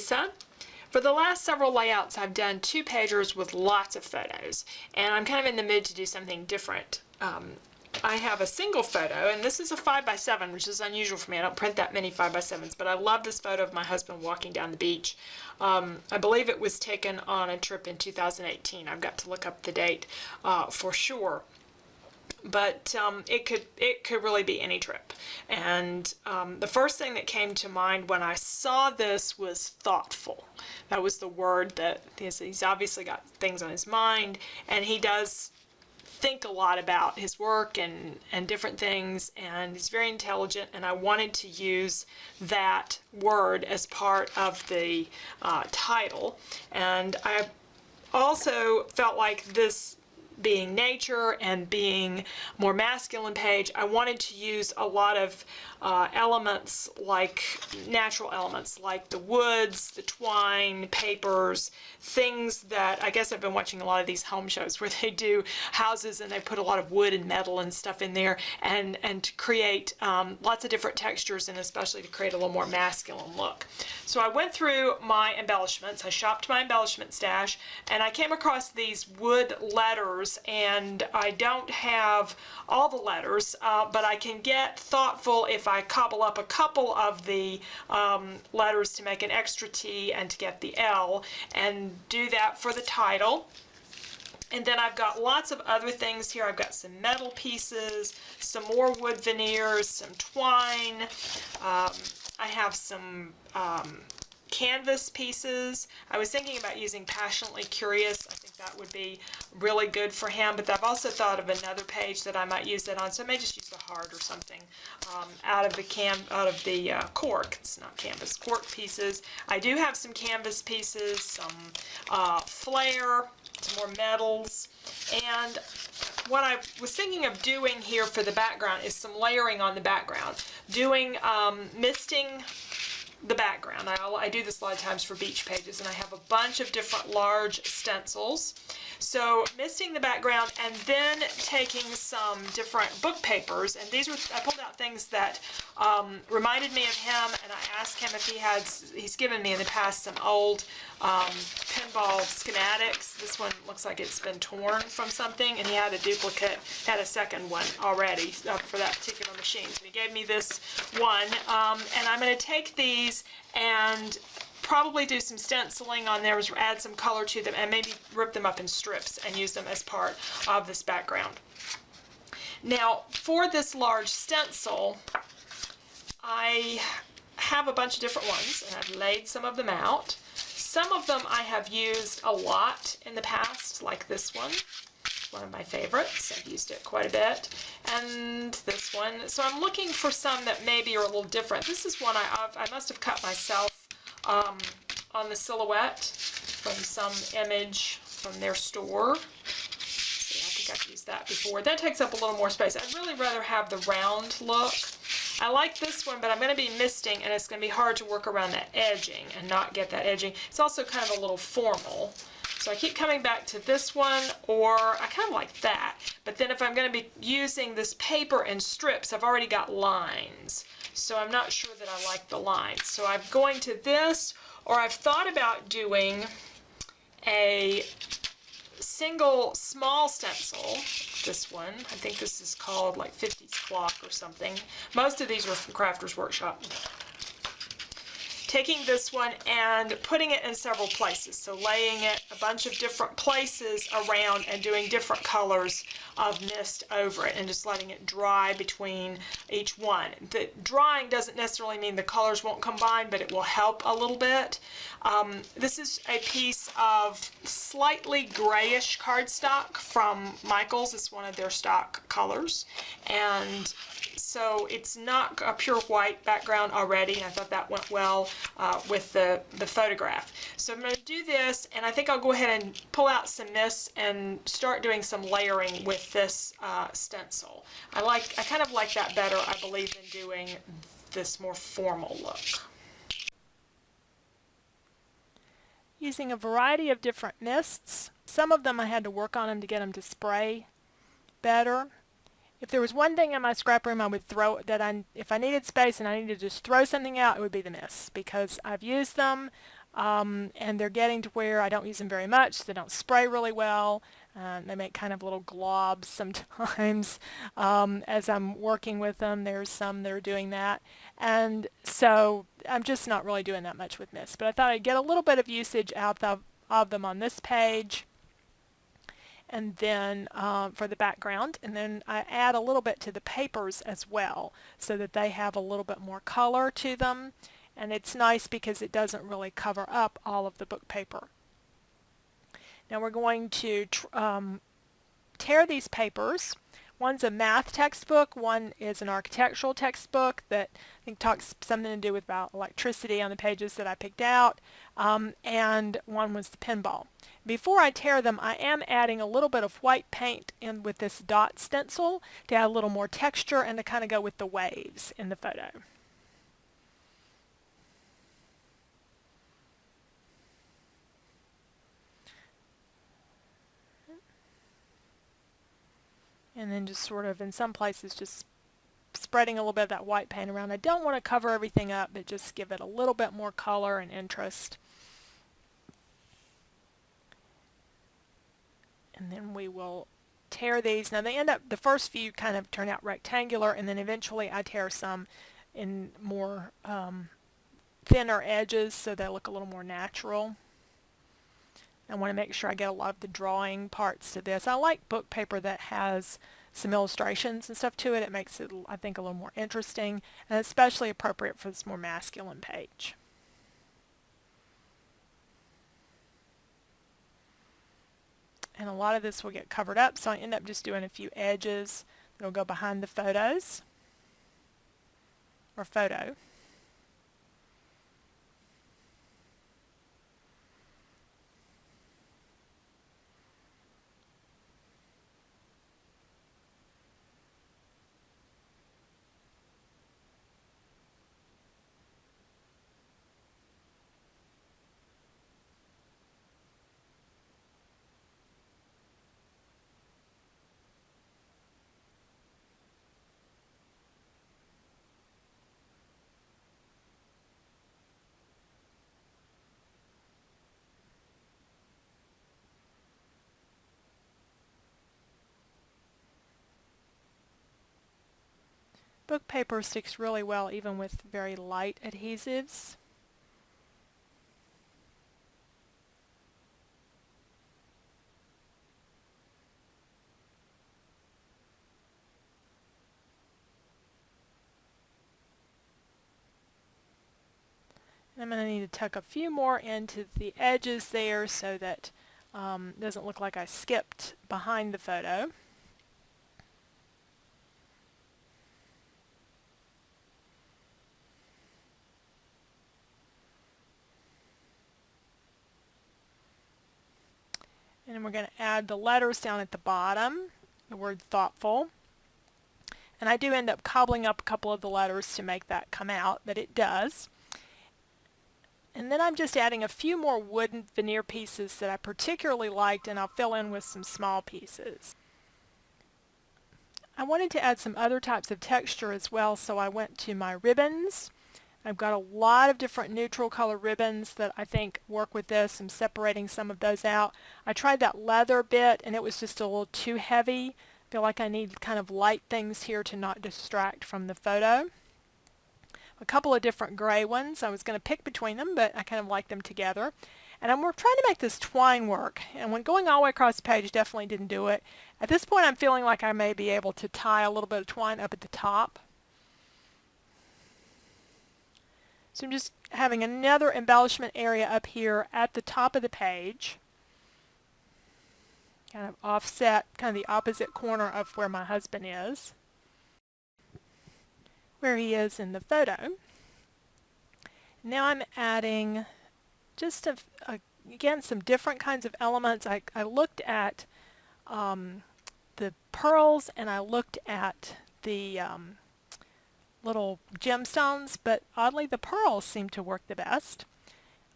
Lisa. For the last several layouts, I've done 2 pagers with lots of photos, and I'm kind of in the mood to do something different. I have a single photo, and this is a 5x7, which is unusual for me. I don't print that many 5x7s, but I love this photo of my husband walking down the beach. I believe it was taken on a trip in 2018. I've got to look up the date for sure. But it could really be any trip. And the first thing that came to mind when I saw this was thoughtful. That was the word that he's obviously got things on his mind, and he does think a lot about his work and different things, and he's very intelligent, and I wanted to use that word as part of the title. And I also felt like this being nature and being more masculine page, I wanted to use a lot of elements, like natural elements, like the woods, the twine, papers, things that I guess I've been watching a lot of these home shows where they do houses and they put a lot of wood and metal and stuff in there, and to create lots of different textures, and especially to create a little more masculine look. So I went through my embellishments, I shopped my embellishment stash, and I came across these wood letters, and I don't have all the letters, but I can get thoughtful if I cobble up a couple of the letters to make an extra T and to get the L, and do that for the title. And then I've got lots of other things here. I've got some metal pieces, some more wood veneers, some twine. I have some canvas pieces. I was thinking about using Passionately Curious. I think that would be really good for him, but I've also thought of another page that I might use that on, so I may just use a heart or something out of the cork. It's not canvas, cork pieces. I do have some canvas pieces, some flare, some more metals, and what I was thinking of doing here for the background is some layering on the background, doing misting the background. I do this a lot of times for beach pages, and I have a bunch of different large stencils. So misting the background, and then taking some different book papers, and I pulled out things that reminded me of him, and I asked him if he's given me in the past some old pinball schematics. This one looks like it's been torn from something, and he had a duplicate, had a second one already for that particular machine. So he gave me this one, and I'm going to take these and probably do some stenciling on there, add some color to them, and maybe rip them up in strips and use them as part of this background. Now, for this large stencil, I have a bunch of different ones, and I've laid some of them out. Some of them I have used a lot in the past, like this one of my favorites. I've used it quite a bit, and this one. So I'm looking for some that maybe are a little different. This is one I must have cut myself on the silhouette from some image from their store. See, I think I've used that before. That takes up a little more space. I'd really rather have the round look. I like this one, but I'm going to be misting, and it's going to be hard to work around that edging and not get that edging. It's also kind of a little formal. So I keep coming back to this one, or I kind of like that. But then if I'm going to be using this paper in strips, I've already got lines. So I'm not sure that I like the lines. So I'm going to this, or I've thought about doing a single small stencil. This one, I think this is called like 50s Clock or something. Most of these are from Crafters Workshop. Taking this one and putting it in several places, so laying it a bunch of different places around and doing different colors of mist over it and just letting it dry between each one. The drying doesn't necessarily mean the colors won't combine, but it will help a little bit. This is a piece of slightly grayish cardstock from Michaels. It's one of their stock colors, and so it's not a pure white background already, and I thought that went well with the photograph. So I'm going to do this, and I think I'll go ahead and pull out some mists and start doing some layering with this stencil. I kind of like that better, I believe, than doing this more formal look. Using a variety of different mists. Some of them I had to work on them to get them to spray better. If there was one thing in my scrap room I would throw, if I needed space and I needed to just throw something out, it would be the mists, because I've used them. and they're getting to where I don't use them very much, so they don't spray really well. They make kind of little globs sometimes as I'm working with them. There's some that are doing that, and so I'm just not really doing that much with mist, but I thought I'd get a little bit of usage out of them on this page, and then for the background, and then I add a little bit to the papers as well so that they have a little bit more color to them, and it's nice because it doesn't really cover up all of the book paper. Now we're going to tear these papers. One's a math textbook, one is an architectural textbook that I think talks something to do with about electricity on the pages that I picked out, and one was the pinball. Before I tear them, I am adding a little bit of white paint in with this dot stencil to add a little more texture and to kind of go with the waves in the photo. And then just sort of in some places just spreading a little bit of that white paint around. I don't want to cover everything up, but just give it a little bit more color and interest. And then we will tear these. Now they end up, the first few kind of turn out rectangular, and then eventually I tear some in more thinner edges so they look a little more natural. I want to make sure I get a lot of the drawing parts to this. I like book paper that has some illustrations and stuff to it. It makes it, I think, a little more interesting, and especially appropriate for this more masculine page. And a lot of this will get covered up, so I end up just doing a few edges that'll go behind the photos, or photo. Book paper sticks really well even with very light adhesives. And I'm going to need to tuck a few more into the edges there so that it doesn't look like I skipped behind the photo. And we're going to add the letters down at the bottom, the word thoughtful. And I do end up cobbling up a couple of the letters to make that come out, but it does. And then I'm just adding a few more wooden veneer pieces that I particularly liked, and I'll fill in with some small pieces. I wanted to add some other types of texture as well, so I went to my ribbons. I've got a lot of different neutral color ribbons that I think work with this. I'm separating some of those out. I tried that leather bit and it was just a little too heavy. I feel like I need kind of light things here to not distract from the photo. A couple of different gray ones. I was going to pick between them, but I kind of like them together. And we're trying to make this twine work. And when going all the way across the page, definitely didn't do it. At this point, I'm feeling like I may be able to tie a little bit of twine up at the top. So I'm just having another embellishment area up here at the top of the page. Kind of offset, kind of the opposite corner of where my husband is. Where he is in the photo. Now I'm adding just, again, some different kinds of elements. I looked at the pearls and I looked at the little gemstones, but oddly the pearls seem to work the best.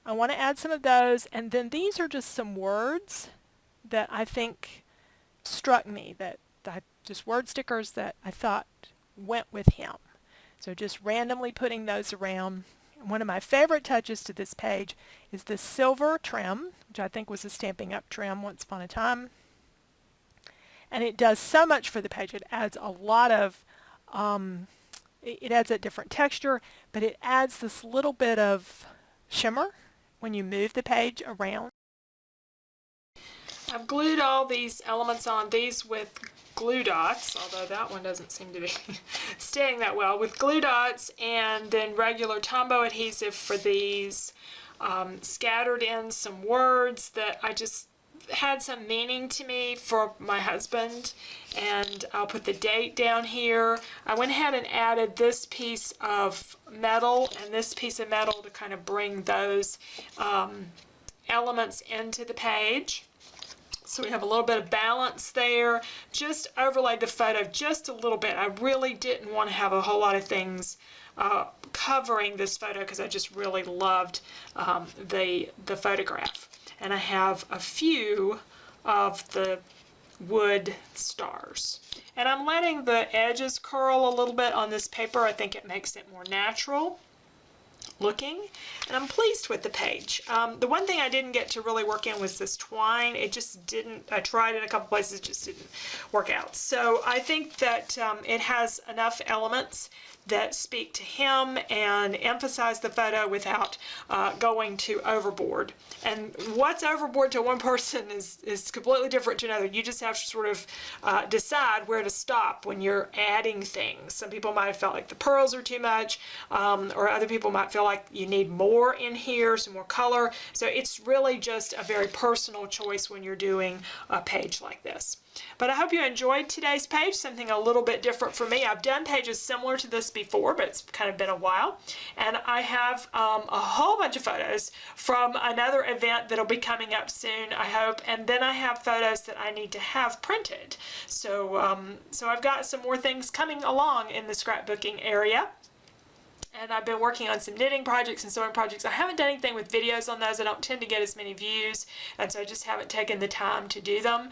I want to add some of those, and then these are just some words that I think struck me, just word stickers that I thought went with him. So just randomly putting those around, One of my favorite touches to this page is this silver trim, which I think was a Stampin' Up! Trim once upon a time. And it does so much for the page. It adds a lot of, it adds a different texture, but it adds this little bit of shimmer when you move the page around. I've glued all these elements on, these with glue dots, although that one doesn't seem to be staying that well, with glue dots, and then regular Tombow adhesive for these. Scattered in some words that I just had some meaning to me for my husband, and I'll put the date down here. I went ahead and added this piece of metal and this piece of metal to kind of bring those elements into the page. So we have a little bit of balance there. Just overlaid the photo just a little bit. I really didn't want to have a whole lot of things covering this photo because I just really loved the photograph. And I have a few of the wood stars. And I'm letting the edges curl a little bit on this paper. I think it makes it more natural looking, and I'm pleased with the page. The one thing I didn't get to really work in was this twine. It just didn't, I tried it a couple places, it just didn't work out. So I think that it has enough elements that speak to him and emphasize the photo without going too overboard. And what's overboard to one person is completely different to another. You just have to sort of decide where to stop when you're adding things. Some people might have felt like the pearls are too much, or other people might feel like you need more in here, some more color. So it's really just a very personal choice when you're doing a page like this. But I hope you enjoyed today's page, something a little bit different for me. I've done pages similar to this before, but it's kind of been a while. And I have a whole bunch of photos from another event that'll be coming up soon, I hope. And then I have photos that I need to have printed. So, so I've got some more things coming along in the scrapbooking area. And I've been working on some knitting projects and sewing projects. I haven't done anything with videos on those. I don't tend to get as many views, and so I just haven't taken the time to do them.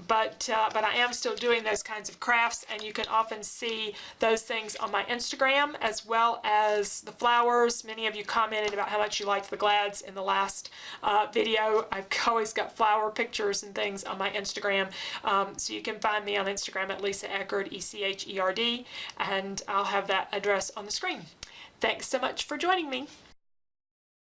But I am still doing those kinds of crafts, and you can often see those things on my Instagram as well as the flowers. Many of you commented about how much you liked the glads in the last video. I've always got flower pictures and things on my Instagram, so you can find me on Instagram at LisaEcherd, ECHERD, and I'll have that address on the screen. Thanks so much for joining me.